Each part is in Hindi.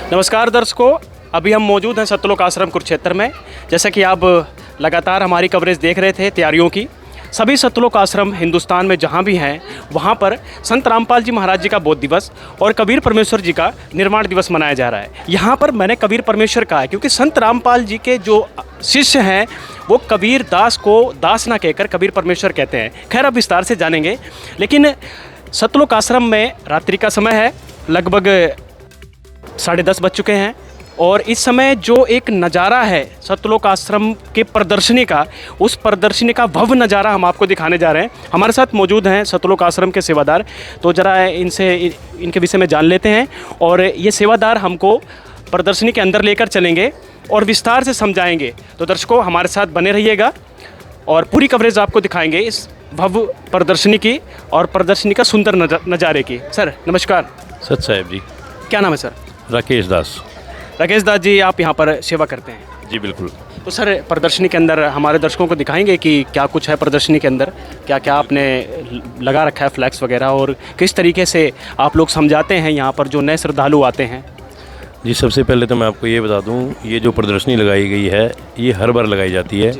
नमस्कार दर्शकों, अभी हम मौजूद हैं सतलोक आश्रम कुरुक्षेत्र में। जैसा कि आप लगातार हमारी कवरेज देख रहे थे तैयारियों की, सभी सतलोक आश्रम हिंदुस्तान में जहाँ भी हैं वहाँ पर संत रामपाल जी महाराज जी का बोध दिवस और कबीर परमेश्वर जी का निर्माण दिवस मनाया जा रहा है। यहाँ पर मैंने कबीर परमेश्वर कहा है क्योंकि संत रामपाल जी के जो शिष्य हैं वो कबीर दास को दास ना कहकर कबीर परमेश्वर कहते हैं। खैर अब विस्तार से जानेंगे, लेकिन सतलोक आश्रम में रात्रि का समय है, लगभग 10:30 बज चुके हैं और इस समय जो एक नज़ारा है सतलोक आश्रम के प्रदर्शनी का, उस प्रदर्शनी का भव्य नज़ारा हम आपको दिखाने जा रहे हैं। हमारे साथ मौजूद हैं सतलोक आश्रम के सेवादार, तो ज़रा इनके विषय में जान लेते हैं और ये सेवादार हमको प्रदर्शनी के अंदर लेकर चलेंगे और विस्तार से समझाएंगे। तो दर्शकों हमारे साथ बने रहिएगा और पूरी कवरेज आपको दिखाएंगे इस भव्य प्रदर्शनी की और प्रदर्शनी का सुंदर नज़ारे की। सर नमस्कार। सत साहेब जी। क्या नाम है सर? राकेश दास। राकेश दास जी, आप यहाँ पर सेवा करते हैं? जी बिल्कुल। तो सर प्रदर्शनी के अंदर हमारे दर्शकों को दिखाएंगे कि क्या कुछ है प्रदर्शनी के अंदर, क्या क्या आपने लगा रखा है फ्लैक्स वगैरह, और किस तरीके से आप लोग समझाते हैं यहाँ पर जो नए श्रद्धालु आते हैं? जी सबसे पहले तो मैं आपको ये बता दूं, ये जो प्रदर्शनी लगाई गई है ये हर बार लगाई जाती है,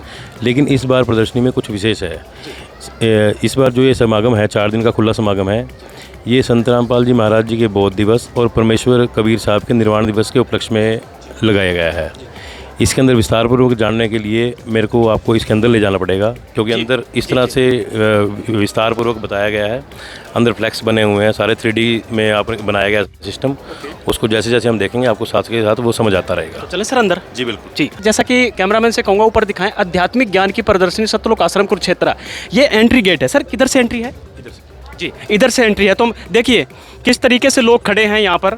लेकिन इस बार प्रदर्शनी में कुछ विशेष है। इस बार जो ये समागम है 4 दिन का खुला समागम है, ये संत रामपाल जी महाराज जी के बोध दिवस और परमेश्वर कबीर साहब के निर्वाण दिवस के उपलक्ष्य में लगाया गया है। इसके अंदर विस्तारपूर्वक जानने के लिए मेरे को आपको इसके अंदर ले जाना पड़ेगा, क्योंकि अंदर इस तरह से विस्तारपूर्वक बताया गया है। अंदर फ्लैक्स बने हुए हैं, सारे 3D में आप बनाया गया सिस्टम, उसको जैसे जैसे हम देखेंगे आपको साथ के साथ वो समझ आता रहेगा। तो चले सर अंदर। जी बिल्कुल। जी, जैसा कि कैमरामैन से कहूँगा ऊपर दिखाएं, आध्यात्मिक ज्ञान की प्रदर्शनी सतलोक आश्रम कुरुक्षेत्र, ये एंट्री गेट है। सर किधर से एंट्री है? जी इधर से एंट्री है। तो देखिए किस तरीके से लोग खड़े हैं यहाँ पर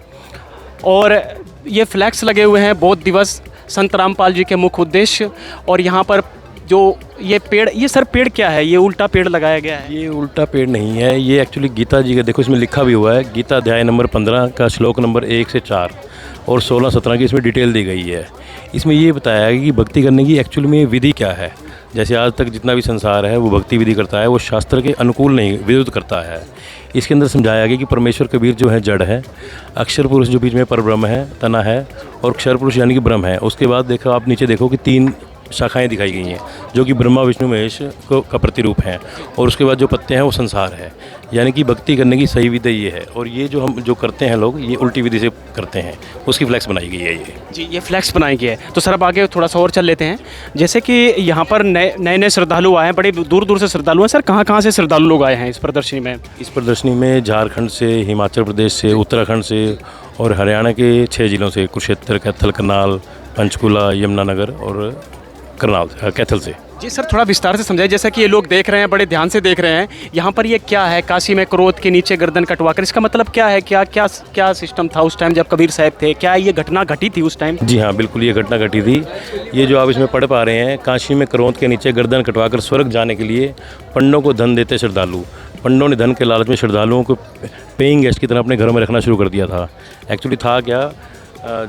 और ये फ्लैक्स लगे हुए हैं, बोध दिवस, संत रामपाल जी के मुख्य उद्देश्य। और यहाँ पर जो ये पेड़, ये सर पेड़ क्या है? ये उल्टा पेड़ लगाया गया है? ये उल्टा पेड़ नहीं है, ये एक्चुअली गीता जी का, देखो इसमें लिखा भी हुआ है, गीता अध्याय नंबर 15 का श्लोक नंबर 1 से 4 और 16-17 की इसमें डिटेल दी गई है। इसमें ये बताया है कि भक्ति करने की एक्चुअली में विधि क्या है। जैसे आज तक जितना भी संसार है वो भक्ति विधि करता है, वो शास्त्र के अनुकूल नहीं, विरुद्ध करता है। इसके अंदर समझाया गया कि परमेश्वर कबीर जो है जड़ है, अक्षर पुरुष जो बीच में परब्रह्म है, तना है, और क्षर पुरुष यानी कि ब्रह्म है। उसके बाद देखो आप नीचे देखो कि 3 शाखाएं दिखाई गई हैं जो कि ब्रह्मा विष्णु महेश का प्रतिरूप हैं, और उसके बाद जो पत्ते हैं वो संसार है। यानी कि भक्ति करने की सही विधि ये है, और ये जो हम जो करते हैं लोग ये उल्टी विधि से करते हैं, उसकी फ्लैक्स बनाई गई है ये। जी ये फ्लैक्स बनाई गई है। तो सर अब आगे थोड़ा सा और चल लेते हैं। जैसे कि यहाँ पर नए श्रद्धालु आए हैं, बड़े दूर दूर से श्रद्धालु हैं। सर कहाँ से श्रद्धालु लोग आए हैं इस प्रदर्शनी में? इस प्रदर्शनी में झारखंड से, हिमाचल प्रदेश से, उत्तराखंड से और हरियाणा के 6 जिलों से, कुरुक्षेत्र, कैथल, करनाल, पंचकुला, यमुनानगर और करनाल, कैथल से। जी सर थोड़ा विस्तार से समझाइए। जैसा कि ये लोग देख रहे हैं, बड़े ध्यान से देख रहे हैं, यहाँ पर ये क्या है? काशी में क्रोध के नीचे गर्दन कटवाकर, इसका मतलब क्या है? क्या सिस्टम था उस टाइम जब कबीर साहब थे? क्या ये घटना घटी थी उस टाइम? जी हाँ बिल्कुल, ये घटना घटी थी। ये जो आप इसमें पढ़ पा रहे हैं, काशी में क्रोध के नीचे गर्दन कटवाकर स्वर्ग जाने के लिए पंडों को धन देते श्रद्धालु, पंडों ने धन के लालच में श्रद्धालुओं को पेइंग गेस्ट की तरह अपने घरों में रखना शुरू कर दिया था। एक्चुअली था क्या,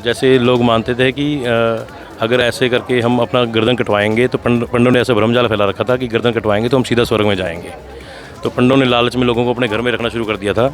जैसे लोग मानते थे कि अगर ऐसे करके हम अपना गर्दन कटवाएंगे तो पंडों ने ऐसा भ्रमजाल फैला रखा था कि गर्दन कटवाएंगे तो हम सीधा स्वर्ग में जाएंगे। तो पंडों ने लालच में लोगों को अपने घर में रखना शुरू कर दिया था।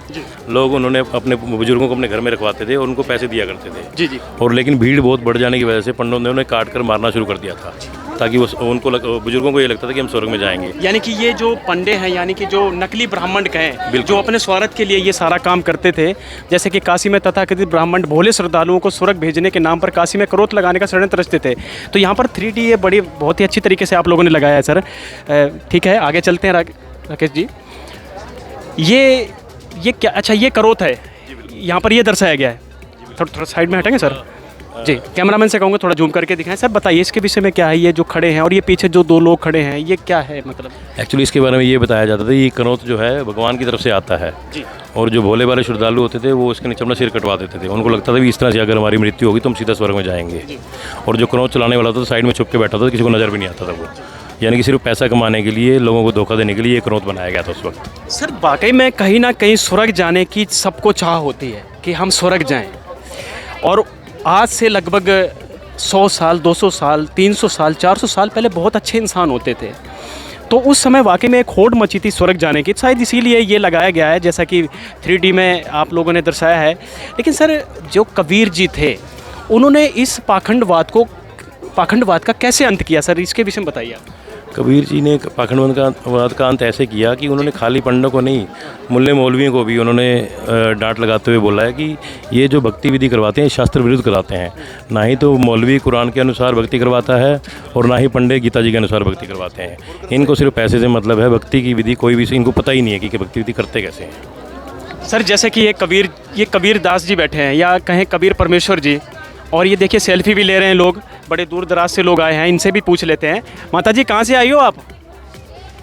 लोग उन्होंने अपने बुजुर्गों को अपने घर में रखवाते थे और उनको पैसे दिया करते थे। जी। और लेकिन भीड़ बहुत बढ़ जाने की वजह से पंडों ने उन्हें काट कर मारना शुरू कर दिया था, ताकि उनको बुजुर्गों को ये लगता था कि हम स्वर्ग में जाएंगे। यानी कि ये जो पंडे हैं, यानी कि जो नकली ब्राह्मण कहें, जो अपने स्वार्थ के लिए ये सारा काम करते थे, जैसे कि काशी में तथाकथित ब्राह्मण भोले श्रद्धालुओं को स्वर्ग भेजने के नाम पर काशी में क्रोध लगाने का षड्यंत्र रचते थे। तो यहाँ पर 3D ये बहुत ही अच्छी तरीके से आप लोगों ने लगाया है सर। ठीक है आगे चलते हैं राकेश जी। ये क्या, अच्छा ये क्रोध है यहाँ पर, ये दर्शाया गया है। थोड़ा साइड में हटेंगे सर? जी कैमरामैन से कहूँगा थोड़ा जूम करके दिखाएं। सर बताइए इसके विषय में क्या है? ये जो खड़े हैं और ये पीछे जो 2 लोग खड़े हैं, ये क्या है मतलब? एक्चुअली इसके बारे में ये बताया जाता था, ये क्रोध जो है भगवान की तरफ से आता है जी। और जो भोले वाले श्रद्धालु होते थे वो इसके नीचे अपना सिर कटवा देते थे। उनको लगता था कि इस तरह से अगर हमारी मृत्यु होगी तो हम सीधा स्वर्ग में जाएंगे। और जो क्रोध चलाने वाला था तो साइड में छुप के बैठा था, किसी को नज़र भी नहीं आता था वो। यानी कि सिर्फ पैसा कमाने के लिए, लोगों को धोखा देने के लिए ये क्रोध बनाया गया था उस वक्त। सर वाकई में कहीं ना कहीं स्वर्ग जाने की सबको चाह होती है कि हम स्वर्ग जाएं, और आज से लगभग 100 साल, 200 साल, 300 साल, 400 साल पहले बहुत अच्छे इंसान होते थे। तो उस समय वाकई में एक होड़ मची थी स्वर्ग जाने की, शायद इसीलिए ये लगाया गया है जैसा कि 3D में आप लोगों ने दर्शाया है। लेकिन सर जो कबीर जी थे उन्होंने इस पाखंडवाद का कैसे अंत किया सर, इसके विषय में बताइए आप। कबीर जी ने पाखंडवाद का अंत ऐसे किया कि उन्होंने खाली पंडों को नहीं, मुल्ले मौलवियों को भी उन्होंने डांट लगाते हुए बोला है कि ये जो भक्ति विधि करवाते हैं शास्त्र विरुद्ध कराते हैं। ना ही तो मौलवी कुरान के अनुसार भक्ति करवाता है और ना ही पंडित गीता जी के अनुसार भक्ति करवाते हैं। इनको सिर्फ पैसे से मतलब है, भक्ति की विधि कोई भी इनको पता ही नहीं है कि भक्ति विधि करते कैसे हैं। सर जैसे कि ये कबीर दास जी बैठे हैं या कहें कबीर परमेश्वर जी, और ये देखिए सेल्फी भी ले रहे हैं लोग, बड़े दूर दराज से लोग आए हैं, इनसे भी पूछ लेते हैं। माता जी कहाँ से आई हो आप?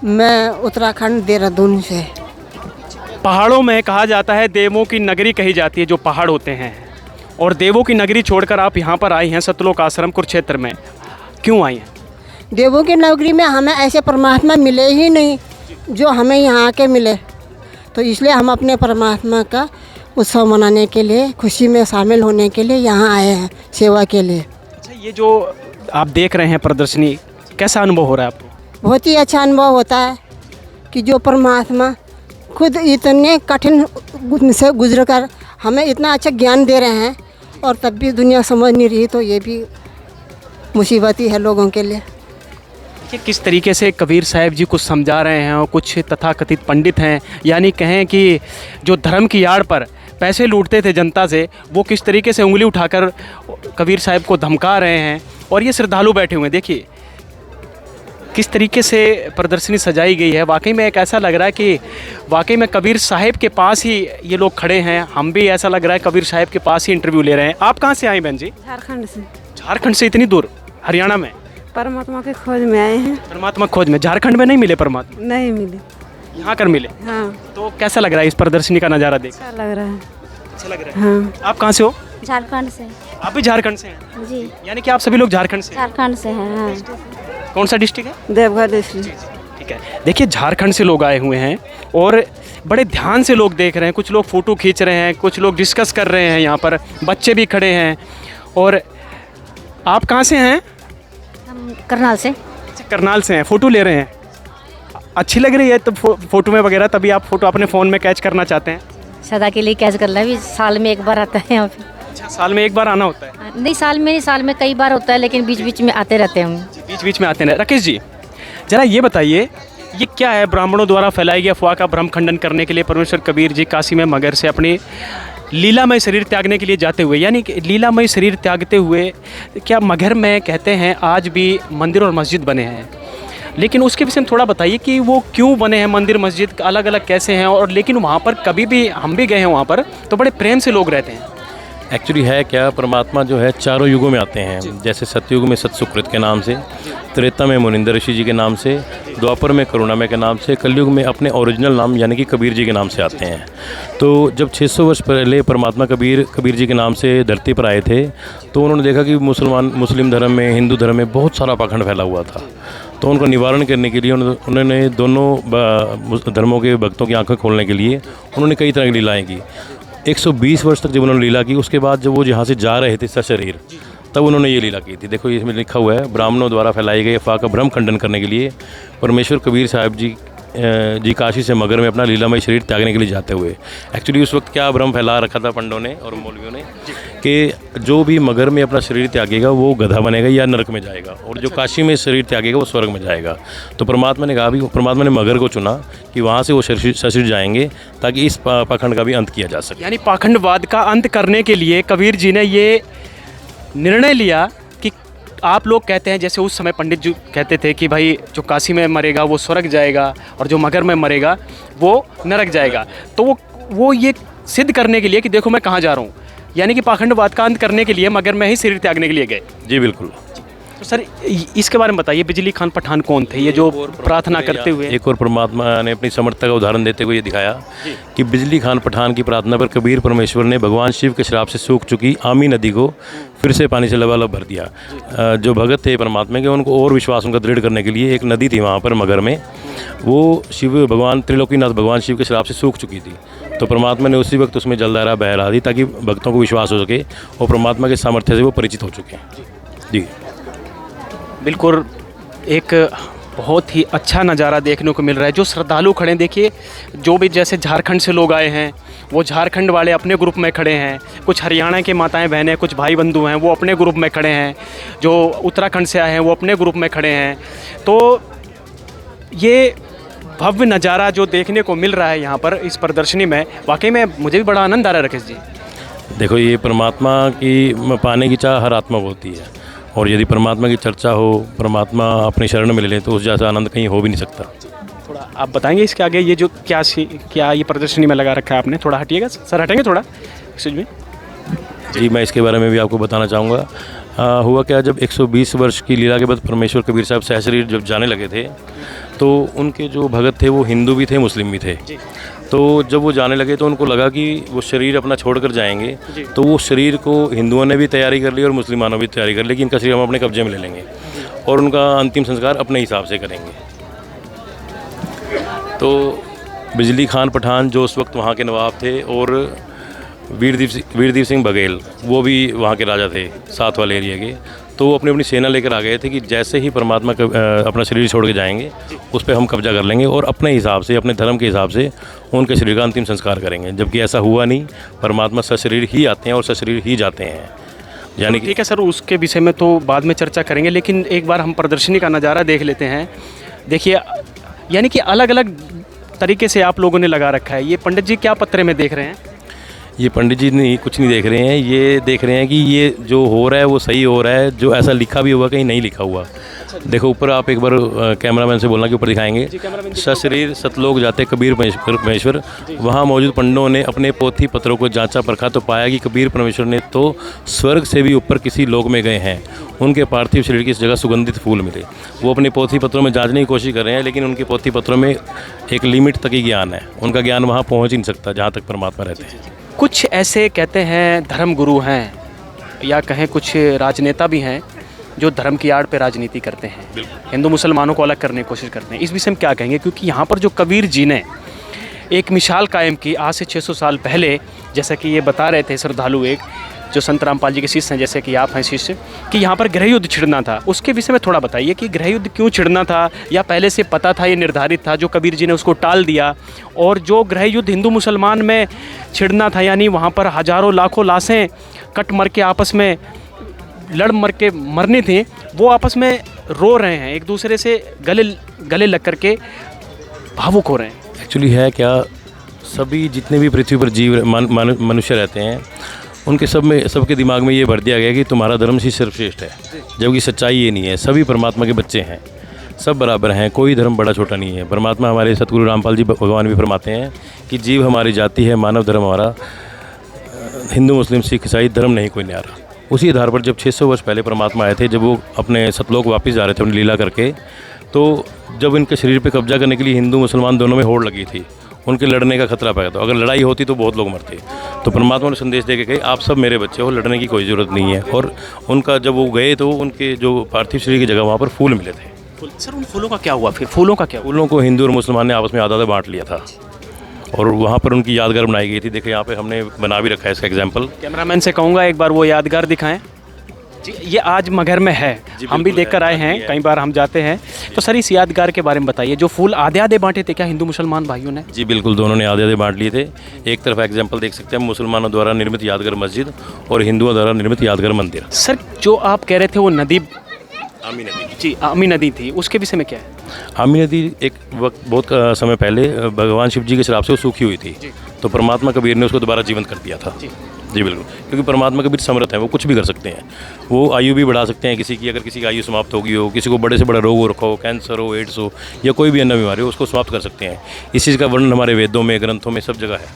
मैं उत्तराखंड देहरादून से। पहाड़ों में कहा जाता है देवों की नगरी कही जाती है, जो पहाड़ होते हैं, और देवों की नगरी छोड़कर आप यहाँ पर आई हैं सतलोक आश्रम कुरुक्षेत्र में, क्यों आई हैं? देवों की नगरी में हमें ऐसे परमात्मा मिले ही नहीं जो हमें यहाँ के मिले, तो इसलिए हम अपने परमात्मा का उत्सव मनाने के लिए, खुशी में शामिल होने के लिए यहाँ आए हैं, सेवा के लिए। अच्छा, ये जो आप देख रहे हैं प्रदर्शनी, कैसा अनुभव हो रहा है आपको? बहुत ही अच्छा अनुभव होता है कि जो परमात्मा खुद इतने कठिन से गुजर कर हमें इतना अच्छा ज्ञान दे रहे हैं और तब भी दुनिया समझ नहीं रही, तो ये भी मुसीबत ही है लोगों के लिए। कि किस तरीके से कबीर साहब जी कुछ समझा रहे हैं और कुछ तथाकथित पंडित हैं, यानी कहें कि जो धर्म की आड़ पर पैसे लूटते थे जनता से, वो किस तरीके से उंगली उठाकर कबीर साहब को धमका रहे हैं, और ये श्रद्धालु बैठे हुए हैं। देखिए किस तरीके से प्रदर्शनी सजाई गई है। वाकई में एक ऐसा लग रहा है कि वाकई में कबीर साहब के पास ही ये लोग खड़े हैं। हम भी ऐसा लग रहा है कबीर साहब के पास ही इंटरव्यू ले रहे हैं। आप कहाँ से आई बहन जी? झारखंड से। झारखंड से इतनी दूर? हरियाणा में परमात्मा के खोज में आए हैं। परमात्मा खोज में? झारखंड में नहीं मिले परमात्मा? नहीं मिले। यहाँ कर मिले। हाँ। तो कैसा लग रहा है इस प्रदर्शनी का नज़ारा देख? अच्छा लग रहा है। अच्छा लग रहा है। हाँ। आप कहाँ से हो? झारखंड से। आप भी झारखंड से हैं? जी, यानी कि आप सभी लोग झारखंड से हैं? झारखंड से हैं। हाँ। कौन सा डिस्ट्रिक्ट है? देवघर डिस्ट्रिक्ट। ठीक है। देखिए झारखंड से लोग आए हुए हैं और बड़े ध्यान से लोग देख रहे हैं। कुछ लोग फ़ोटो खींच रहे हैं, कुछ लोग डिस्कस कर रहे हैं, यहाँ पर बच्चे भी खड़े हैं। और आप कहाँ से हैं? हम करनाल से। अच्छा, करनाल से हैं। फ़ोटो ले रहे हैं, अच्छी लग रही है तो फ़ोटो में वगैरह, तभी आप फ़ोटो अपने फ़ोन में कैच करना चाहते हैं? सदा के लिए कैच कर रहा है, भी साल में एक बार आता है यहाँ पे। अच्छा, साल में एक बार आना होता है? नहीं, साल में कई बार होता है, लेकिन बीच बीच में आते रहते हैं हम। बीच बीच में आते हैं। राकेश जी ज़रा ये बताइए, ये क्या है? ब्राह्मणों द्वारा फैलाई गई अफवाह का भ्रम खंडन करने के लिए परमेश्वर कबीर जी काशी में मगर से अपनी लीलामय शरीर त्यागने के लिए जाते हुए, यानी कि लीलामय शरीर त्यागते हुए क्या मगर में कहते हैं आज भी मंदिर और मस्जिद बने हैं, लेकिन उसके विषय में थोड़ा बताइए कि वो क्यों बने हैं मंदिर मस्जिद, अलग अलग कैसे हैं, और लेकिन वहाँ पर कभी भी हम भी गए हैं वहाँ पर तो बड़े प्रेम से लोग रहते हैं। एक्चुअली है क्या, परमात्मा जो है चारों युगों में आते हैं। जैसे सतयुग में सतसुकृत के नाम से, त्रेता में मुनिंदर ऋषि जी के नाम से, द्वापर में करुणामय के नाम से, कलयुग में अपने ओरिजिनल नाम यानी कि कबीर जी के नाम से आते हैं। तो जब 600 वर्ष पहले परमात्मा कबीर जी के नाम से धरती पर आए थे, तो उन्होंने देखा कि मुस्लिम धर्म में, हिंदू धर्म में बहुत सारा पाखंड फैला हुआ था। तो उनका निवारण करने के लिए उन्होंने दोनों धर्मों के भक्तों की आंखें खोलने के लिए उन्होंने कई तरह की लीलाएँ की। 120 वर्ष तक जब उन्होंने लीला की, उसके बाद जब वो यहाँ से जा रहे थे सशरीर, तब उन्होंने ये लीला की थी। देखो इसमें लिखा हुआ है, ब्राह्मणों द्वारा फैलाई गई अफवाह का भ्रम खंडन करने के लिए परमेश्वर कबीर साहब जी काशी से मगर में अपना लीलामय शरीर त्यागने के लिए जाते हुए। एक्चुअली उस वक्त क्या भ्रम फैला रखा था पंडों ने और मौलवियों ने कि जो भी मगर में अपना शरीर त्यागेगा वो गधा बनेगा या नरक में जाएगा, और जो काशी में शरीर त्यागेगा वो स्वर्ग में जाएगा। तो परमात्मा ने कहा भी, परमात्मा ने मगर को चुना कि वहाँ से वो शरीर जाएंगे ताकि इस पाखंड का भी अंत किया जा सके। यानी पाखंडवाद का अंत करने के लिए कबीर जी ने ये निर्णय लिया कि आप लोग कहते हैं, जैसे उस समय पंडित जी कहते थे कि भाई जो काशी में मरेगा वो स्वर्ग जाएगा और जो मगर में मरेगा वो नरक जाएगा, तो वो ये सिद्ध करने के लिए कि देखो मैं कहाँ जा रहा हूँ, यानी कि पाखंडवाद का अंत करने के लिए मगर में ही शरीर त्यागने के लिए गए। जी बिल्कुल। तो सर इसके बारे में बताइए, बिजली खान पठान कौन थे ये जो प्रार्थना करते हुए? एक और परमात्मा ने अपनी समर्थता का उदाहरण देते हुए ये दिखाया कि बिजली खान पठान की प्रार्थना पर कबीर परमेश्वर ने भगवान शिव के श्राप से सूख चुकी आमी नदी को फिर से पानी से लबालब भर दिया। जो भगत थे परमात्मा के, उनको और विश्वास उनका दृढ़ करने के लिए एक नदी थी वहाँ पर मगर में, वो शिव भगवान त्रिलोकीनाथ भगवान शिव के श्राप से सूख चुकी थी। तो परमात्मा ने उसी वक्त उसमें जलधारा बहा दी ताकि भक्तों को विश्वास हो सके और परमात्मा के सामर्थ्य से वो परिचित हो चुके हैं। जी बिल्कुल, एक बहुत ही अच्छा नज़ारा देखने को मिल रहा है। जो श्रद्धालु खड़े हैं, देखिए जो भी जैसे झारखंड से लोग आए हैं वो झारखंड वाले अपने ग्रुप में खड़े हैं, कुछ हरियाणा के माताएं बहनें, कुछ भाई बंधु हैं वो अपने ग्रुप में खड़े हैं, जो उत्तराखंड से आए हैं वो अपने ग्रुप में खड़े हैं। तो ये भव्य नज़ारा जो देखने को मिल रहा है यहाँ पर इस प्रदर्शनी में, वाकई में मुझे भी बड़ा आनंद आ रहा है राकेश जी। देखो, ये परमात्मा की पाने की चाह हर आत्मा को होती है, और यदि परमात्मा की चर्चा हो, परमात्मा अपने शरण में ले लें, तो उस जैसा आनंद कहीं हो भी नहीं सकता। थोड़ा आप बताएंगे इसके आगे ये जो क्या ये प्रदर्शनी में लगा रखा है आपने? थोड़ा हटिएगा सर, हटेंगे थोड़ा, एक्सक्यूज मी। जी, मैं इसके बारे में भी आपको बताना चाहूँगा। हुआ क्या, जब 120 वर्ष की लीला के बाद परमेश्वर कबीर साहब सहशरीर जब जाने लगे थे, तो उनके जो भगत थे वो हिंदू भी थे, मुस्लिम भी थे। तो जब वो जाने लगे तो उनको लगा कि वो शरीर अपना छोड़ कर जाएंगे, तो वो शरीर को हिंदुओं ने भी तैयारी कर ली और मुसलमानों भी तैयारी कर ली कि इनका शरीर हम अपने कब्जे में ले लेंगे और उनका अंतिम संस्कार अपने हिसाब से करेंगे। तो बिजली खान पठान जो उस वक्त वहाँ के नवाब थे, और वीरदीप सिंह बघेल वो भी वहाँ के राजा थे, साथ वाले एरिया के, तो वो अपनी अपनी सेना लेकर आ गए थे कि जैसे ही परमात्मा अपना शरीर छोड़ के जाएंगे उस पर हम कब्जा कर लेंगे और अपने हिसाब से, अपने धर्म के हिसाब से उनके शरीर का अंतिम संस्कार करेंगे। जबकि ऐसा हुआ नहीं, परमात्मा सशरीर ही आते हैं और सशरीर ही जाते हैं। यानी कि ठीक है सर, उसके विषय में तो बाद में चर्चा करेंगे, लेकिन एक बार हम प्रदर्शनी का नज़ारा देख लेते हैं। देखिए, यानी कि अलग अलग तरीके से आप लोगों ने लगा रखा है। ये पंडित जी क्या पत्रे में देख रहे हैं? ये पंडित जी नहीं, कुछ नहीं देख रहे हैं, ये देख रहे हैं कि ये जो हो रहा है वो सही हो रहा है, जो ऐसा लिखा भी हुआ कहीं नहीं लिखा हुआ। देखो ऊपर, आप एक बार कैमरामैन से बोलना कि ऊपर दिखाएंगे, सशरीर सतलोक जाते कबीर परमेश्वर। वहाँ मौजूद पंडितों ने अपने पोथी पत्रों को जांचा परखा तो पाया कि कबीर परमेश्वर ने तो स्वर्ग से भी ऊपर किसी लोक में गए हैं। उनके पार्थिव शरीर की इस जगह सुगंधित फूल मिले। वो अपने पोथी पत्रों में जांचने की कोशिश कर रहे हैं, लेकिन उनके पोथी पत्रों में एक लिमिट तक ही ज्ञान है, उनका ज्ञान वहाँ पहुँच ही नहीं सकता जहाँ तक परमात्मा रहते हैं। कुछ ऐसे कहते हैं धर्म गुरु हैं, या कहें कुछ राजनेता भी हैं जो धर्म की आड़ पे राजनीति करते हैं, हिंदू मुसलमानों को अलग करने की कोशिश करते हैं। इस विषय में क्या कहेंगे? क्योंकि यहाँ पर जो कबीर जी ने एक मिसाल कायम की आज से 600 साल पहले, जैसा कि ये बता रहे थे श्रद्धालु, एक जो संत रामपाल जी के शिष्य हैं, जैसे कि आप हैं शिष्य, कि यहाँ पर गृह युद्ध छिड़ना था। उसके विषय में थोड़ा बताइए कि गृह युद्ध क्यों छिड़ना था, या पहले से पता था, ये निर्धारित था, जो कबीर जी ने उसको टाल दिया? और जो गृह युद्ध हिंदू मुसलमान में छिड़ना था, यानी वहाँ पर हज़ारों लाखों लाशें कट मर के आपस में लड़ मर के मरनी थी, वो आपस में रो रहे हैं, एक दूसरे से गले लग कर के भावुक हो रहे हैं। एक्चुअली है क्या, सभी जितने भी पृथ्वी पर जीव मनुष्य रहते हैं, उनके सबके दिमाग में ये भर दिया गया कि तुम्हारा धर्म ही सर्वश्रेष्ठ है, जबकि सच्चाई ये नहीं है। सभी परमात्मा के बच्चे हैं, सब बराबर हैं, कोई धर्म बड़ा छोटा नहीं है। परमात्मा हमारे सतगुरु रामपाल जी भगवान भी फरमाते हैं कि जीव हमारी जाति है, मानव धर्म हमारा, हिंदू मुस्लिम सिख ईसाई धर्म नहीं कोई न्यारा। उसी आधार पर जब 600 वर्ष पहले परमात्मा आए थे, जब वो अपने सतलोक वापस जा रहे थे उन्हें लीला करके, तो जब इनके शरीर पे कब्जा करने के लिए हिंदू मुसलमान दोनों में होड़ लगी थी, उनके लड़ने का खतरा पैदा था। अगर लड़ाई होती तो बहुत लोग मरते। तो परमात्मा ने संदेश दे के कहे, आप सब मेरे बच्चे हो, लड़ने की कोई ज़रूरत नहीं है। और उनका जब वो गए तो उनके जो पार्थिव शरीर की जगह वहाँ पर फूल मिले थे। सर, उन फूलों का क्या हुआ फिर? फूलों का क्या हुआ? फूलों को हिंदू और मुसलमान ने आपस में आधा बांट लिया था, और वहाँ पर उनकी यादगार बनाई गई थी। देखिए यहाँ पे हमने बना भी रखा है इसका एग्जाम्पल। कैमरामैन से कहूँगा एक बार वो यादगार दिखाएं जी। ये आज मगहर में है, हम भी देखकर आए हैं, कई बार हम जाते हैं। तो सर, इस यादगार के बारे में बताइए, जो फूल आधे आधे बांटे थे, क्या हिंदू मुसलमान भाइयों ने? जी बिल्कुल, दोनों ने आधे आधे बांट लिए थे। एक तरफ एग्जाम्पल देख सकते हैं, मुसलमानों द्वारा निर्मित यादगार मस्जिद और हिंदुओं द्वारा निर्मित यादगार मंदिर। सर, जो आप कह रहे थे वो नदी आमी नदी, जी आमी नदी थी, उसके विषय में क्या है? आमी नदी एक वक्त बहुत समय पहले भगवान शिव जी के श्राप से वो सूखी हुई थी, तो परमात्मा कबीर ने उसको दोबारा जीवंत कर दिया था। जी बिल्कुल, क्योंकि परमात्मा कबीर समर्थ हैं, वो कुछ भी कर सकते हैं। वो आयु भी बढ़ा सकते हैं किसी की, अगर किसी की आयु समाप्त होगी हो, किसी को बड़े से बड़ा रोग हो रखा हो, कैंसर हो, एड्स हो, या कोई भी अन्य बीमारी हो, उसको समाप्त कर सकते हैं। इस चीज़ का वर्णन हमारे वेदों में, ग्रंथों में, सब जगह है।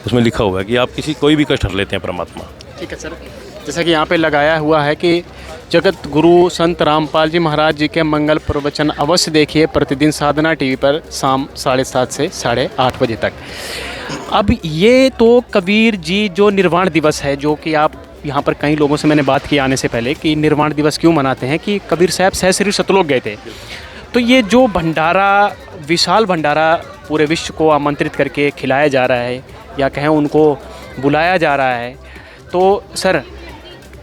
उसमें लिखा हुआ है कि आप कोई भी कष्ट हर लेते हैं परमात्मा। ठीक है सर, जैसा कि यहाँ पे लगाया हुआ है कि जगत गुरु संत रामपाल जी महाराज जी के मंगल प्रवचन अवश्य देखिए प्रतिदिन साधना टीवी पर शाम 7:30 से 8:30 बजे तक। अब ये तो कबीर जी जो निर्वाण दिवस है, जो कि आप यहाँ पर कई लोगों से मैंने बात की आने से पहले कि निर्वाण दिवस क्यों मनाते हैं, कि कबीर साहब सहशरीर सतलोक गए थे। तो ये जो भंडारा, विशाल भंडारा पूरे विश्व को आमंत्रित करके खिलाया जा रहा है, या कहें उनको बुलाया जा रहा है, तो सर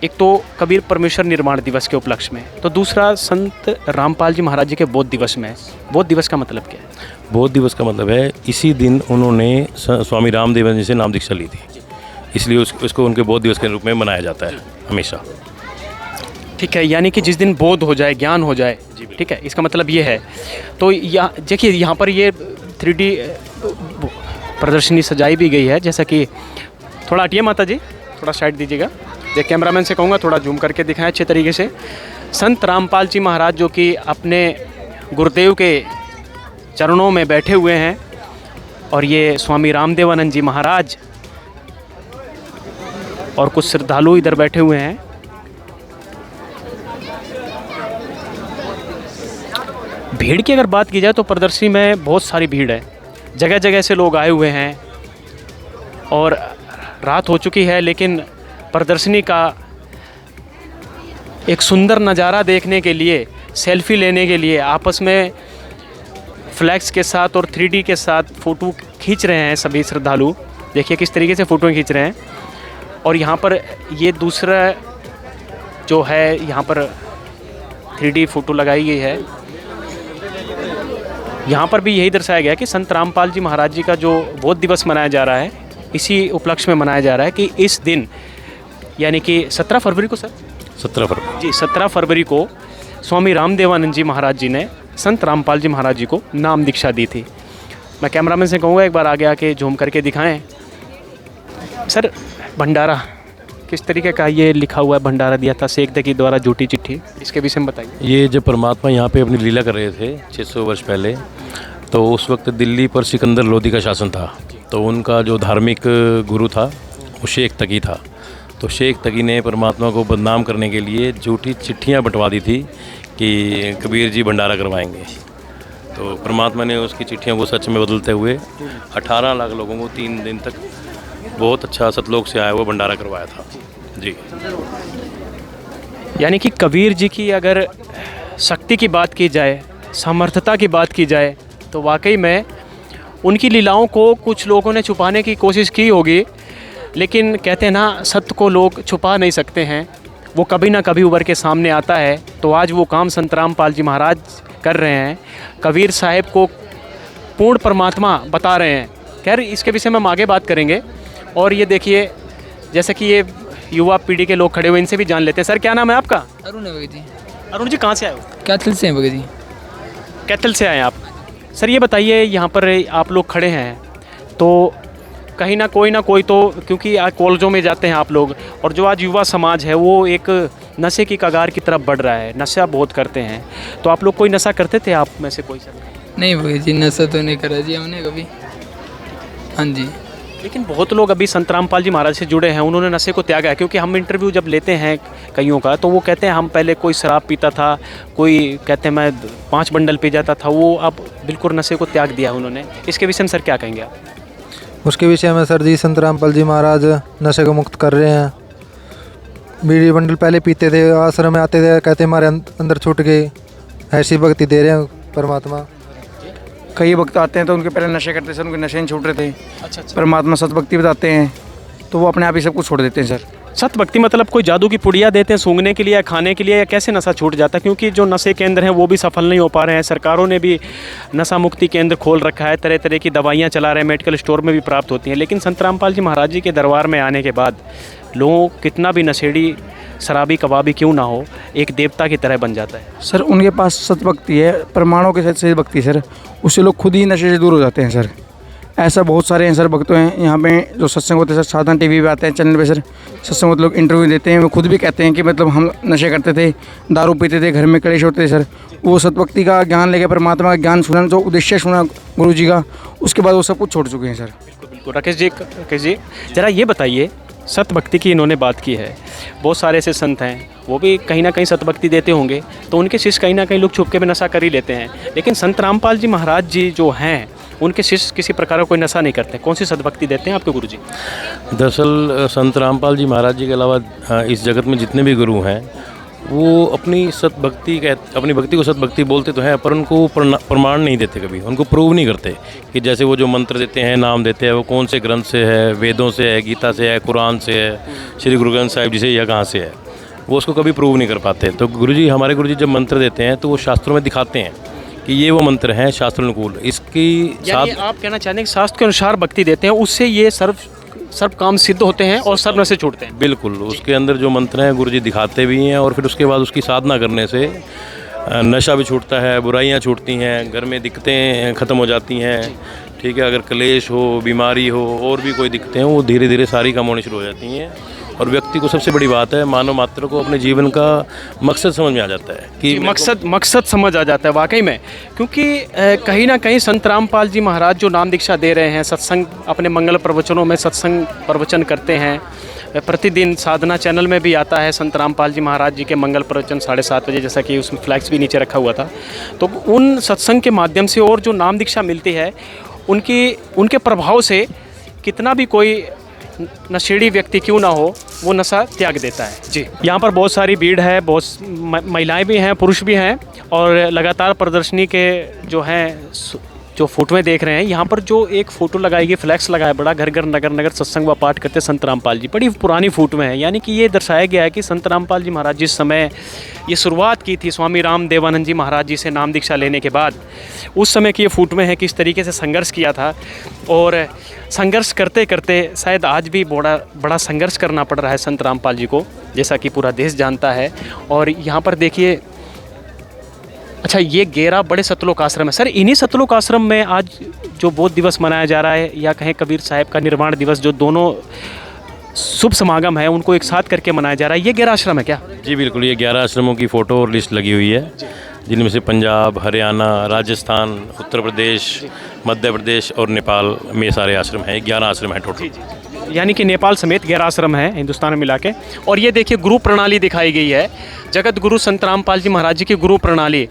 एक तो कबीर परमेश्वर निर्माण दिवस के उपलक्ष्य में, तो दूसरा संत रामपाल जी महाराज जी के बोध दिवस में। बोध दिवस का मतलब क्या है? बौद्ध दिवस का मतलब है इसी दिन उन्होंने स्वामी रामदेव जी से नाम दीक्षा ली थी, इसलिए उसको उनके बौद्ध दिवस के रूप में मनाया जाता है हमेशा। ठीक है, यानी कि जिस दिन बोध हो जाए, ज्ञान हो जाए, ठीक है, इसका मतलब ये है। तो यहाँ देखिए, यहाँ पर ये 3D प्रदर्शनी सजाई भी गई है, जैसा कि थोड़ा हटिए माता जी, थोड़ा साइड दीजिएगा। ये कैमरामैन से कहूँगा थोड़ा जूम करके दिखाएं अच्छे तरीके से। संत रामपाल जी महाराज जो कि अपने गुरुदेव के चरणों में बैठे हुए हैं, और ये स्वामी रामदेवानंद जी महाराज और कुछ श्रद्धालु इधर बैठे हुए हैं। भीड़ की अगर बात की जाए तो प्रदर्शनी में बहुत सारी भीड़ है, जगह जगह से लोग आए हुए हैं, और रात हो चुकी है, लेकिन प्रदर्शनी का एक सुंदर नज़ारा देखने के लिए, सेल्फी लेने के लिए आपस में फ्लैक्स के साथ और 3D के साथ फ़ोटो खींच रहे हैं सभी श्रद्धालु। देखिए किस तरीके से फ़ोटो खींच रहे हैं। और यहाँ पर ये दूसरा जो है, यहाँ पर 3D फ़ोटो लगाई गई है। यहाँ पर भी यही दर्शाया गया है कि संत रामपाल जी महाराज जी का जो बौद्ध दिवस मनाया जा रहा है, इसी उपलक्ष्य में मनाया जा रहा है कि इस दिन, यानी कि 17 फरवरी को सर, 17 फरवरी जी 17 फरवरी को स्वामी रामदेवानंद जी महाराज जी ने संत रामपाल जी महाराज जी को नाम दीक्षा दी थी। मैं कैमरामैन से कहूँगा एक बार आगे आके झूम करके दिखाएं। सर, भंडारा किस तरीके का ये लिखा हुआ है, भंडारा दिया था सेक दे द्वारा झूठी चिट्ठी, इसके विषय में बताइए। ये जब परमात्मा यहाँ पे अपनी लीला कर रहे थे 600 वर्ष पहले, तो उस वक्त दिल्ली पर सिकंदर लोदी का शासन था। तो उनका जो धार्मिक गुरु था वो शेख तकी था। तो शेख तकी ने परमात्मा को बदनाम करने के लिए झूठी चिट्ठियाँ बंटवा दी थी कि कबीर जी भंडारा करवाएंगे। तो परमात्मा ने उसकी चिट्ठियों को सच में बदलते हुए 18 लाख लोगों को 3 दिन तक बहुत अच्छा सतलोक से आया हुआ भंडारा करवाया था जी। यानी कि कबीर जी की अगर शक्ति की बात की जाए, सामर्थ्यता की बात की जाए, तो वाकई में उनकी लीलाओं को कुछ लोगों ने छुपाने की कोशिश की होगी, लेकिन कहते हैं ना, सत्य को लोग छुपा नहीं सकते हैं, वो कभी ना कभी उभर के सामने आता है। तो आज वो काम संत रामपाल जी महाराज कर रहे हैं, कबीर साहिब को पूर्ण परमात्मा बता रहे हैं। खैर, इसके विषय में हम आगे बात करेंगे। और ये देखिए, जैसे कि ये युवा पीढ़ी के लोग खड़े हुए, इनसे भी जान लेते हैं। सर, क्या नाम है आपका? अरुण है भगत जी। अरुण जी, कहाँ से आए हो? कैथल से हैं भगत जी। कैथल से आए आप? सर, ये बताइए, यहाँ पर आप लोग खड़े हैं तो कहीं ना कोई तो, क्योंकि आज कॉलेजों में जाते हैं आप लोग, और जो आज युवा समाज है वो एक नशे की कगार की तरफ बढ़ रहा है, नशा बहुत करते हैं। तो आप लोग कोई नशा करते थे आप में से कोई? सर, नहीं भगत जी, नशा तो नहीं करा जी हमने कभी। हाँ जी। लेकिन बहुत लोग अभी संत रामपाल जी महाराज से जुड़े हैं, उन्होंने नशे को त्यागा है। क्योंकि हम इंटरव्यू जब लेते हैं कईयों का, तो वो कहते हैं हम पहले कोई शराब पीता था, कोई कहते हैं मैं 5 बंडल पी जाता था, वो अब बिल्कुल नशे को त्याग दिया उन्होंने। इसके विषय में सर क्या कहेंगे आप? उसके विषय में सर जी, संत रामपाल जी महाराज नशे को मुक्त कर रहे हैं। बीड़ी बंडल पहले पीते थे, आश्रम में आते थे, कहते हमारे अंदर छूट गए, ऐसी भक्ति दे रहे हैं परमात्मा। कई भक्त आते हैं तो उनके पहले नशे करते सर, उनके नशे नहीं छूट रहे थे। अच्छा। परमात्मा सतभक्ति बताते हैं तो वो अपने आप ही सब कुछ छोड़ देते हैं सर। सत भक्ति मतलब कोई जादू की पुड़िया देते हैं सूंघने के लिए या खाने के लिए, या कैसे नशा छूट जाता है? क्योंकि जो नशे केंद्र हैं वो भी सफल नहीं हो पा रहे हैं। सरकारों ने भी नशा मुक्ति केंद्र खोल रखा है, तरह तरह की दवाइयाँ चला रहे हैं, मेडिकल स्टोर में भी प्राप्त होती हैं। लेकिन संत रामपाल जी महाराज जी के दरबार में आने के बाद लोगों कितना भी नशेड़ी शराबी कबाबी क्यों ना हो, एक देवता की तरह बन जाता है। सर उनके पास सतभक्ति है, प्रमाणों के साथ सही भक्ति सर, उससे लोग खुद ही नशे से दूर हो जाते हैं सर। ऐसा बहुत सारे हैं सर भक्तों हैं यहाँ पे जो सत्संग होते हैं सर, साधन टीवी पे आते हैं चैनल पे सर, सत्संग होते लोग इंटरव्यू देते हैं, वो खुद भी कहते हैं कि मतलब हम नशे करते थे, दारू पीते थे, घर में कलेश होते थे सर। वो सतभक्ति का ज्ञान लेके, परमात्मा का ज्ञान सुना, जो उद्देश्य सुना गुरु जी का, उसके बाद वो सब कुछ छोड़ चुके हैं सर। बिल्कुल। राकेश जी ज़रा ये बताइए, सत भक्ति की इन्होंने बात की है, बहुत सारे ऐसे संत हैं वो भी कहीं ना कहीं सतभक्ति देते होंगे, तो उनके शिष्य कहीं ना कहीं लोग छुप के भी नशा कर ही लेते हैं। लेकिन संत रामपाल जी महाराज जी जो हैं, उनके शिष्य किसी प्रकार का कोई नशा नहीं करते। कौन सी सतभक्ति देते हैं आपके गुरु जी? दरअसल संत रामपाल जी महाराज जी के अलावा इस जगत में जितने भी गुरु हैं वो अपनी भक्ति को सतभक्ति बोलते तो हैं, पर उनको प्रमाण नहीं देते, कभी उनको प्रूव नहीं करते कि जैसे वो जो मंत्र देते हैं, नाम देते हैं, वो कौन से ग्रंथ से है, वेदों से है, गीता से है, कुरान से है, श्री गुरु ग्रंथ साहिब जी से या कहाँ से है, वो उसको कभी प्रूव नहीं कर पाते। तो हमारे गुरुजी जब मंत्र देते हैं तो वो शास्त्रों में दिखाते हैं कि ये वो मंत्र हैं शास्त्रानुकूल। इसकी यानी साथ आप कहना चाहते हैं कि शास्त्र के अनुसार भक्ति देते हैं, उससे ये सर्व काम सिद्ध होते हैं और सर्व नशे छूटते हैं। बिल्कुल, उसके अंदर जो मंत्र हैं गुरु जी दिखाते भी हैं, और फिर उसके बाद उसकी साधना करने से नशा भी छूटता है, बुराइयां छूटती हैं, घर में दिक्कतें ख़त्म हो जाती हैं। ठीक है, अगर क्लेश हो, बीमारी हो, और भी कोई दिक्कतें हो, वो धीरे धीरे सारी कम होनी शुरू हो जाती हैं। और व्यक्ति को सबसे बड़ी बात है, मानव मात्र को अपने जीवन का मकसद समझ में आ जाता है कि मकसद समझ आ जाता है वाकई में। क्योंकि कहीं ना कहीं संत रामपाल जी महाराज जो नाम दीक्षा दे रहे हैं, सत्संग अपने मंगल प्रवचनों में सत्संग प्रवचन करते हैं, प्रतिदिन साधना चैनल में भी आता है संत रामपाल जी महाराज जी के मंगल प्रवचन 7:30 बजे, जैसा कि उसमें फ्लैक्स भी नीचे रखा हुआ था। तो उन सत्संग के माध्यम से और जो नाम दीक्षा मिलती है, उनके प्रभाव से कितना भी कोई नशेड़ी व्यक्ति क्यों ना हो, वो नशा त्याग देता है। जी, यहाँ पर बहुत सारी भीड़ है, बहुत महिलाएं भी हैं, पुरुष भी हैं, और लगातार प्रदर्शनी के जो हैं जो फोटोएं देख रहे हैं। यहाँ पर जो एक फ़ोटो लगाई गई, फ्लैक्स लगाया बड़ा, घर घर नगर नगर सत्संग व पाठ करते संत रामपाल जी, बड़ी पुरानी फ़ोटो है। यानी कि ये दर्शाया गया है कि संत रामपाल जी महाराज जिस समय ये शुरुआत की थी स्वामी राम देवानंद जी महाराज जी से नाम दीक्षा लेने के बाद, उस समय की ये फ़ोटो है किस तरीके से संघर्ष किया था। और संघर्ष करते करते शायद आज भी बड़ा संघर्ष करना पड़ रहा है संत रामपाल जी को, जैसा कि पूरा देश जानता है। और यहाँ पर देखिए, अच्छा ये गेरा बड़े सतलोक आश्रम है सर, इन्हीं सतलोक आश्रम में आज जो बोध दिवस मनाया जा रहा है, या कहें कबीर साहब का निर्वाण दिवस, जो दोनों शुभ समागम है उनको एक साथ करके मनाया जा रहा है, ये गेरा आश्रम है क्या? जी बिल्कुल, ये 11 आश्रमों की फ़ोटो और लिस्ट लगी हुई है, जिनमें से पंजाब, हरियाणा, राजस्थान, उत्तर प्रदेश, मध्य प्रदेश और नेपाल में सारे आश्रम हैं। 11 आश्रम हैं टोटल। यानी कि नेपाल समेत 11 आश्रम है हिंदुस्तान में मिला के। और ये देखिए गुरु प्रणाली दिखाई गई है, जगत गुरु संत रामपाल जी महाराज जी की गुरु प्रणाली।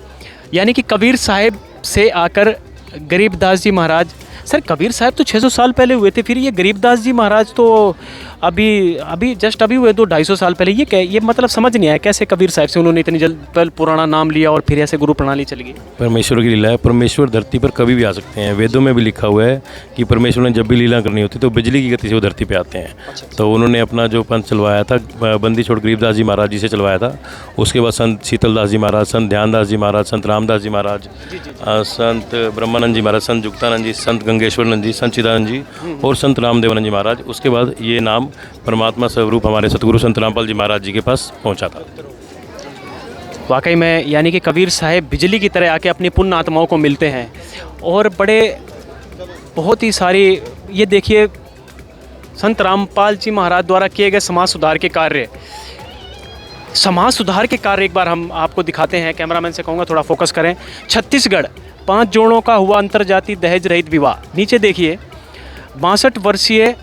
यानी कि कबीर साहब से आकर गरीबदास जी महाराज, सर कबीर साहब तो 600 साल पहले हुए थे, फिर ये गरीबदास जी महाराज तो अभी जस्ट हुए 200-250 साल पहले। ये मतलब समझ नहीं आया कैसे कबीर साहब से उन्होंने इतनी जल्द पुराना नाम लिया और फिर ऐसे गुरु प्रणाली चल गई। परमेश्वर की लीला है, परमेश्वर धरती पर कभी भी आ सकते हैं। वेदों में भी लिखा हुआ है कि परमेश्वर ने जब भी लीला करनी होती तो बिजली की गति से वो धरती पे आते हैं। तो उन्होंने अपना जो पंथ चलवाया था, बंदी छोड़ गरीबदास जी महाराज जी से चलवाया था। उसके बाद संत शीतलदास जी महाराज, संत ध्यानदास जी महाराज, संत रामदास जी महाराज, संत ब्रह्मानंद जी महाराज, संत जुक्तानंद जी, संत गंगेश्वरनंद जी, संत चिदानंद जी और संत रामदेवानंद जी महाराज। उसके बाद ये नाम परमात्मा स्वरूप हमारे सतगुरु संत रामपाल जी महाराज जी के पास पहुंचा था। वाकई में यानी कि कबीर साहब बिजली की तरह आके अपनी पुण्य आत्माओं को मिलते हैं। और बहुत ही सारी, ये देखिए संत रामपाल जी महाराज द्वारा किए गए समाज सुधार के कार्य एक बार हम आपको दिखाते हैं। कैमरामैन से कहूँगा थोड़ा फोकस करें। छत्तीसगढ़ 5 जोड़ों का हुआ अंतर्जातीय दहेज रहित विवाह। नीचे देखिए 62 वर्षीय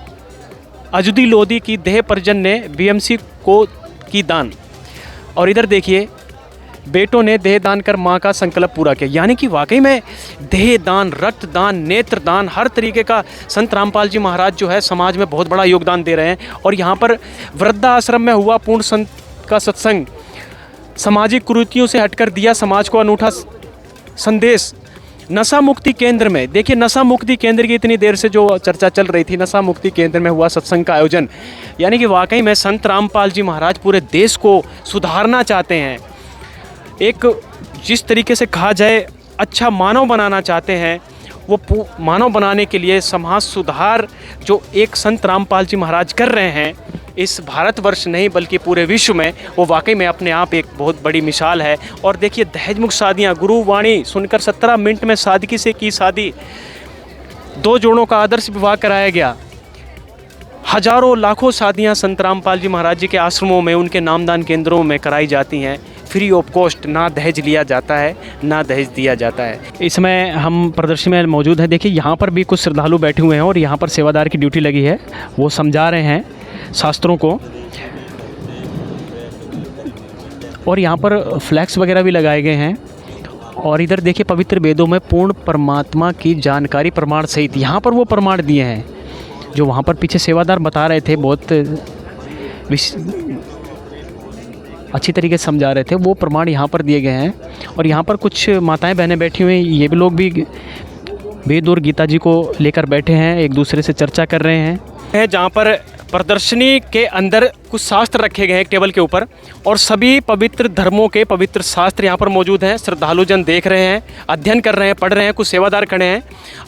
अजुदी लोधी की देह परिजन ने बीएमसी को की दान। और इधर देखिए बेटों ने देह दान कर मां का संकल्प पूरा किया। यानी कि वाकई में देह दान, रक्त दान, नेत्र दान, हर तरीके का संत रामपाल जी महाराज जो है समाज में बहुत बड़ा योगदान दे रहे हैं। और यहाँ पर वृद्धाश्रम में हुआ पूर्ण संत का सत्संग, सामाजिक कुरीतियों से हटकर दिया समाज को अनूठा संदेश। नशा मुक्ति केंद्र में देखिए, नशा मुक्ति केंद्र की इतनी देर से जो चर्चा चल रही थी, नशा मुक्ति केंद्र में हुआ सत्संग का आयोजन। यानी कि वाकई में संत रामपाल जी महाराज पूरे देश को सुधारना चाहते हैं, एक जिस तरीके से कहा जाए अच्छा मानव बनाना चाहते हैं। वो मानव बनाने के लिए समाज सुधार जो एक संत रामपाल जी महाराज कर रहे हैं, इस भारतवर्ष नहीं बल्कि पूरे विश्व में, वो वाकई में अपने आप एक बहुत बड़ी मिसाल है। और देखिए दहेज मुक्त शादियाँ, गुरुवाणी सुनकर 17 मिनट में सादगी से की शादी, 2 जोड़ों का आदर्श विवाह कराया गया। हजारों लाखों शादियाँ संत रामपाल जी महाराज जी के आश्रमों में, उनके नामदान केंद्रों में कराई जाती हैं, फ्री ऑफ कॉस्ट। ना दहेज लिया जाता है, ना दहेज दिया जाता है। इस समय हम प्रदर्शनी में मौजूद हैं। देखिए यहाँ पर भी कुछ श्रद्धालु बैठे हुए हैं और यहाँ पर सेवादार की ड्यूटी लगी है, वो समझा रहे हैं शास्त्रों को। और यहाँ पर फ्लैक्स वगैरह भी लगाए गए हैं। और इधर देखिए पवित्र वेदों में पूर्ण परमात्मा की जानकारी प्रमाण सहित यहाँ पर वो प्रमाण दिए हैं जो वहाँ पर पीछे सेवादार बता रहे थे, बहुत अच्छी तरीके से समझा रहे थे, वो प्रमाण यहाँ पर दिए गए हैं। और यहाँ पर कुछ माताएं बहनें बैठी हुई हैं, ये भी लोग भी वेद और गीता जी को लेकर बैठे हैं, एक दूसरे से चर्चा कर रहे हैं। जहाँ पर प्रदर्शनी के अंदर कुछ शास्त्र रखे गए हैं एक टेबल के ऊपर और सभी पवित्र धर्मों के पवित्र शास्त्र यहाँ पर मौजूद हैं। श्रद्धालु जन देख रहे हैं, अध्ययन कर रहे हैं, पढ़ रहे हैं, कुछ सेवादार खड़े हैं।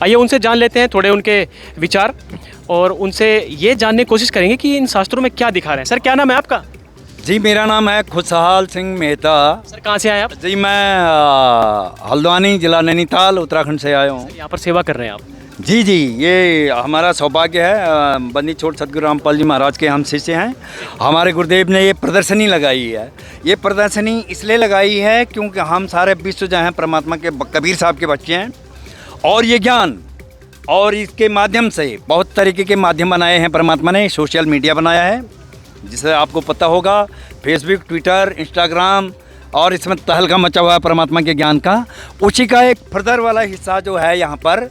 आइए उनसे जान लेते हैं थोड़े उनके विचार और उनसे ये जानने की कोशिश करेंगे कि इन शास्त्रों में क्या दिखा रहे हैं। सर क्या नाम है आपका? जी मेरा नाम है खुशहाल सिंह मेहता। सर कहाँ से आए आप? जी मैं हल्द्वानी जिला नैनीताल उत्तराखंड से आया हूँ। यहाँ पर सेवा कर रहे हैं आप? जी जी, ये हमारा सौभाग्य है। बंदी छोड़ सतगुरु रामपाल जी महाराज के हम शिष्य हैं। हमारे गुरुदेव ने ये प्रदर्शनी लगाई है। ये प्रदर्शनी इसलिए लगाई है क्योंकि हम सारे विश्व जो हैं परमात्मा के कबीर साहब के बच्चे हैं और ये ज्ञान और इसके माध्यम से बहुत तरीके के माध्यम बनाए हैं परमात्मा ने। सोशल मीडिया बनाया है जिसे आपको पता होगा, फेसबुक, ट्विटर, इंस्टाग्राम, और इसमें तहलका मचा हुआ है परमात्मा के ज्ञान का। उसी का एक फर्दर वाला हिस्सा जो है यहाँ पर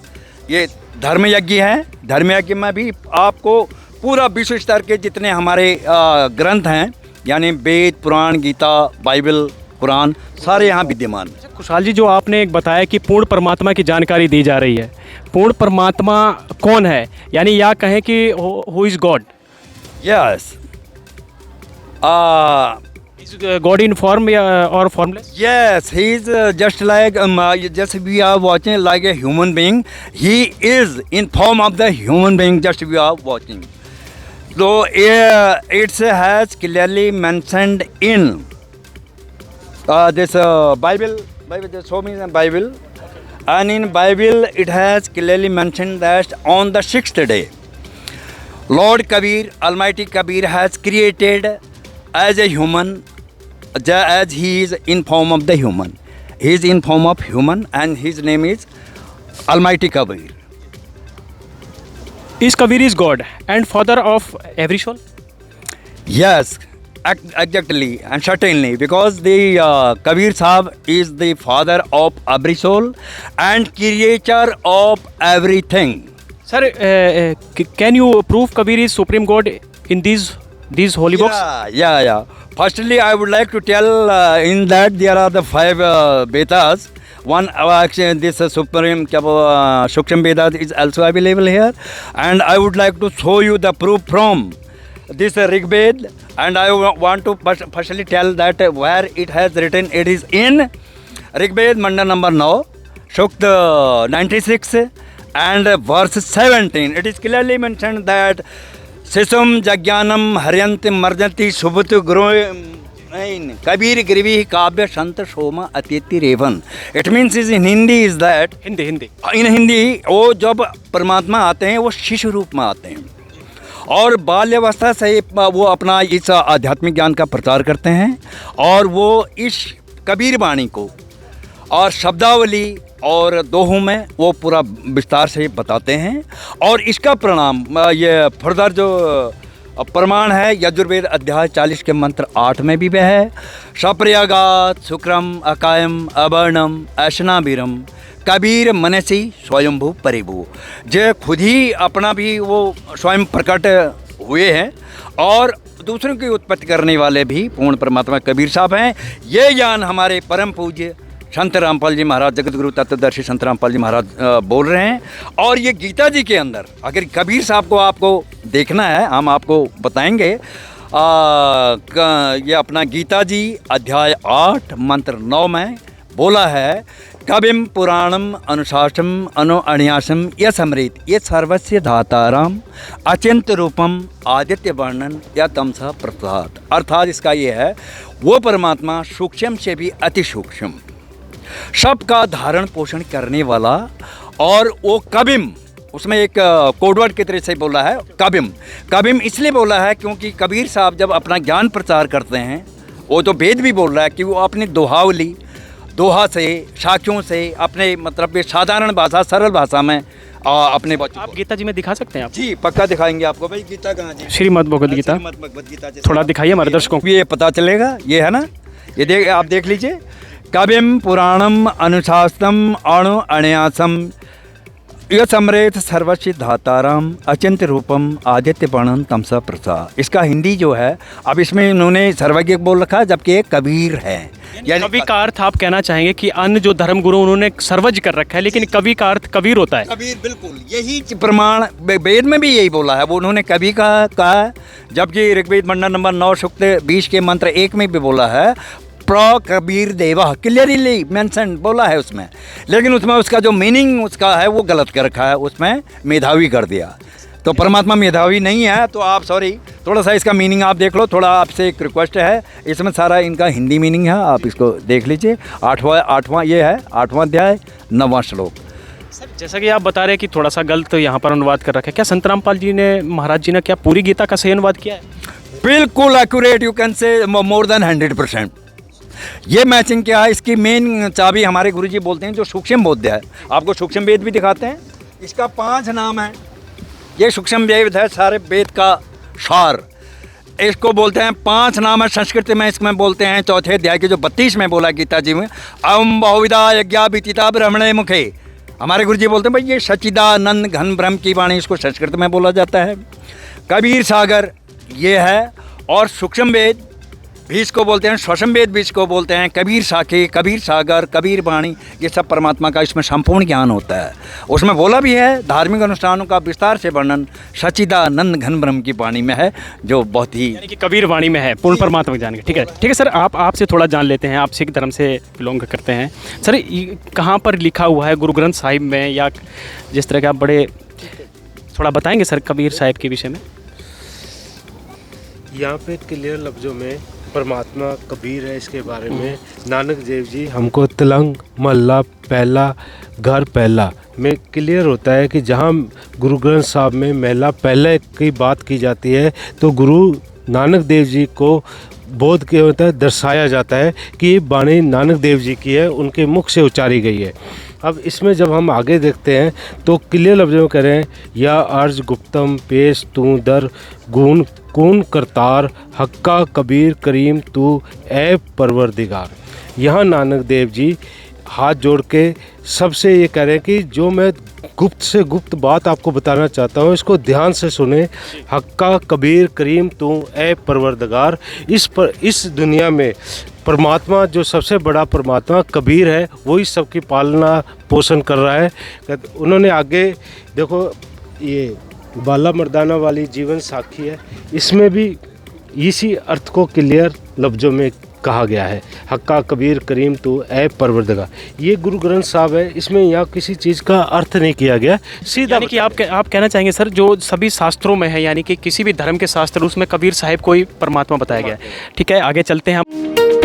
ये धर्म यज्ञ है। धर्म यज्ञ में भी आपको पूरा विश्व स्तर के जितने हमारे ग्रंथ हैं यानी वेद, पुराण, गीता, बाइबल, कुरान सारे यहाँ विद्यमान हैं। खुशहाल जी, जो आपने एक बताया कि पूर्ण परमात्मा की जानकारी दी जा रही है, पूर्ण परमात्मा कौन है? यानी या कहें कि who is God? Yes, God in form or formless? yes, he is just like just we are watching like a human being. He is in form of the human being. Just we are watching. So it has clearly mentioned in this Bible. Just show me the Bible. And in Bible it has clearly mentioned that on the sixth day, Lord Kabir, Almighty Kabir, has created as a human. As he is in form of the human, he is in form of human, and his name is Almighty Kabir. Is Kabir is God and father of every soul? Yes, exactly and certainly, because the Kabir Sahib is the father of every soul and creator of everything. Sir, can you prove Kabir is supreme God in these holy books? Yeah. Firstly, I would like to tell in that there are the 5 Vedas. One actually this Supreme Shuksham Vedas is also available here, and I would like to show you the proof from this Rig Ved, and I want to firstly tell that where it has written. It is in Rig Ved, Manda number 9, Shukta 96 and verse 17. It is clearly mentioned that शिशुम जज्ञानम हरियंत मर्जंती सुबुत गुरु कबीर गिरवी काव्य संत सोमा अतिथि रेवन. It means is in Hindi is that Hindi in Hindi वो जब परमात्मा आते हैं वो शिशु रूप में आते हैं और बाल्यावस्था से वो अपना इस आध्यात्मिक ज्ञान का प्रचार करते हैं और वो इस कबीर वाणी को और शब्दावली और दोहों में वो पूरा विस्तार से बताते हैं। और इसका परिणाम ये फर्दर जो प्रमाण है यजुर्वेद अध्याय 40 के मंत्र 8 में भी वह है, सप्रयागात शुक्रम अकायम अवर्णम ऐशनाबीरम कबीर मनसी स्वयंभू परिभू। जो खुद ही अपना भी वो स्वयं प्रकट हुए हैं और दूसरों की उत्पत्ति करने वाले भी पूर्ण परमात्मा कबीर साहब हैं। ये ज्ञान हमारे परम पूज्य संत रामपाल जी महाराज, जगत गुरु तत्वदर्शी संत रामपाल जी महाराज बोल रहे हैं। और ये गीता जी के अंदर अगर कबीर साहब को आपको देखना है हम आपको बताएंगे। ये अपना गीता जी अध्याय 8 मंत्र 9 में बोला है, कविम पुराणम अनुशासम अनु अणियासम यह समृत ये सर्वस्य धाताराम अचिंत रूपम आदित्य वर्णन या तमसा प्रसाद। अर्थात इसका ये है वो परमात्मा सूक्ष्म से भी अति सूक्ष्म सबका धारण पोषण करने वाला। और वो कविम उसमें एक कोडवर्ड की तरह से बोला है कविम इसलिए बोला है क्योंकि कबीर साहब जब अपना ज्ञान प्रचार करते हैं वो तो वेद भी बोल रहा है कि वो अपनी दोहा से साखियों से अपने मतलब साधारण भाषा सरल भाषा में अपने बच्चों आप गीता जी में दिखा सकते हैं आप? जी पक्का दिखाएंगे आपको। भाई गीता कहाँ जी? श्रीमद् भगवद गीता थोड़ा दिखाइए हमारे दर्शकों को। ये पता चलेगा, ये है ना, ये आप देख लीजिए। कविम पुराणम अनुशास्तम अणु अणयासम यह समृत सर्वस्व धाताराम अचिंत रूपम आदित्य वर्णन तमसा प्रसाद। इसका हिंदी जो है अब इसमें इन्होंने सर्वज्ञ बोल रखा है जबकि ये कबीर है। यानी कवि का अर्थ आप कहना चाहेंगे कि अन्य जो धर्म गुरु उन्होंने सर्वज कर रखा है, लेकिन कवि का अर्थ कबीर होता है। कबीर, बिल्कुल यही प्रमाण वेद में भी यही बोला है, वो उन्होंने कभी कहा है, जबकि ऋग्वेद मंडल नंबर 9 सूक्त 20 के मंत्र 1 में भी बोला है प्र कबीर देवा, क्लियरली मेंशन बोला है उसमें, लेकिन उसमें उसका जो मीनिंग उसका है वो गलत कर रखा है, उसमें मेधावी कर दिया। तो परमात्मा मेधावी नहीं है, तो आप सॉरी थोड़ा सा इसका मीनिंग आप देख लो। थोड़ा आपसे एक रिक्वेस्ट है, इसमें सारा इनका हिंदी मीनिंग है, आप इसको देख लीजिए। आठवां ये है, 8वां अध्याय 9वां श्लोक। सर जैसा कि आप बता रहे हैं कि थोड़ा सा गलत यहाँ पर अनुवाद कर रखा है, क्या संत रामपाल जी ने, महाराज जी ने क्या पूरी गीता का सही अनुवाद किया है? बिल्कुल accurate, you can say more than 100%। ये मैचिंग क्या है, इसकी मेन चाबी हमारे गुरुजी बोलते हैं जो सूक्ष्म बोध है। आपको सूक्ष्म वेद भी दिखाते हैं, इसका 5 नाम है। ये सूक्ष्म वेद है, सारे वेद का सार, इसको बोलते हैं। 5 नाम है संस्कृत में, इसमें बोलते हैं 4थे अध्याय के जो 32 में बोला गीता जी में, अम बहुविधा यज्ञा विदिता ब्रह्मणे मुखे। हमारे गुरुजी बोलते हैं भाई ये सच्चिदानंद घन ब्रह्म की वाणी, इसको संस्कृत में बोला जाता है। कबीर सागर ये है, और सूक्ष्म वेद भी इसको बोलते हैं, श्वसन वेद भी इसको बोलते हैं, कबीर साखे, कबीर सागर, कबीर वाणी, ये सब परमात्मा का इसमें संपूर्ण ज्ञान होता है। उसमें बोला भी है धार्मिक अनुष्ठानों का विस्तार से वर्णन सच्चिदानंद घन ब्रह्म की वाणी में है, जो बहुत ही यानी कि कबीर वाणी में है पूर्ण परमात्मा जान के। ठीक है सर, आपसे थोड़ा जान लेते हैं, आप सिख धर्म से बिलोंग करते हैं सर, कहाँ पर लिखा हुआ है गुरु ग्रंथ साहिब में, या जिस तरह के आप बड़े थोड़ा बताएंगे सर कबीर साहिब के विषय में? यहाँ पे क्लियर लफ्ज़ों में परमात्मा कबीर है, इसके बारे में नानक देव जी हमको तिलंग महला पहला घर पहला में क्लियर होता है कि जहाँ गुरु ग्रंथ साहब में महला पहले की बात की जाती है, तो गुरु नानक देव जी को बोध के होता है, दर्शाया जाता है कि ये वाणी नानक देव जी की है, उनके मुख से उच्चारी गई है। अब इसमें जब हम आगे देखते हैं तो क्लियर लफ्ज़ों में करें, या अर्ज गुप्तम पेश तू दर गुण कौन करतार हक्का कबीर करीम तू ए परवरदिगार। यहाँ नानक देव जी हाथ जोड़ के सबसे ये कह रहे हैं कि जो मैं गुप्त से गुप्त बात आपको बताना चाहता हूँ, इसको ध्यान से सुने। हक्का कबीर करीम तू ए परवरदिगार, इस दुनिया में परमात्मा जो सबसे बड़ा परमात्मा कबीर है, वही सबकी पालना पोषण कर रहा है। उन्होंने आगे देखो, ये बाला मर्दाना वाली जीवन साखी है, इसमें भी इसी अर्थ को क्लियर लफ्ज़ों में कहा गया है, हक्का कबीर करीम तू ए परवरदिगार। ये गुरु ग्रंथ साहब है, इसमें यहाँ किसी चीज़ का अर्थ नहीं किया गया सीधा। यानी कि आप कहना चाहेंगे सर, जो सभी शास्त्रों में है, यानी कि किसी भी धर्म के शास्त्र, उसमें कबीर साहिब को ही परमात्मा बताया गया है। ठीक है, आगे चलते हैं हम।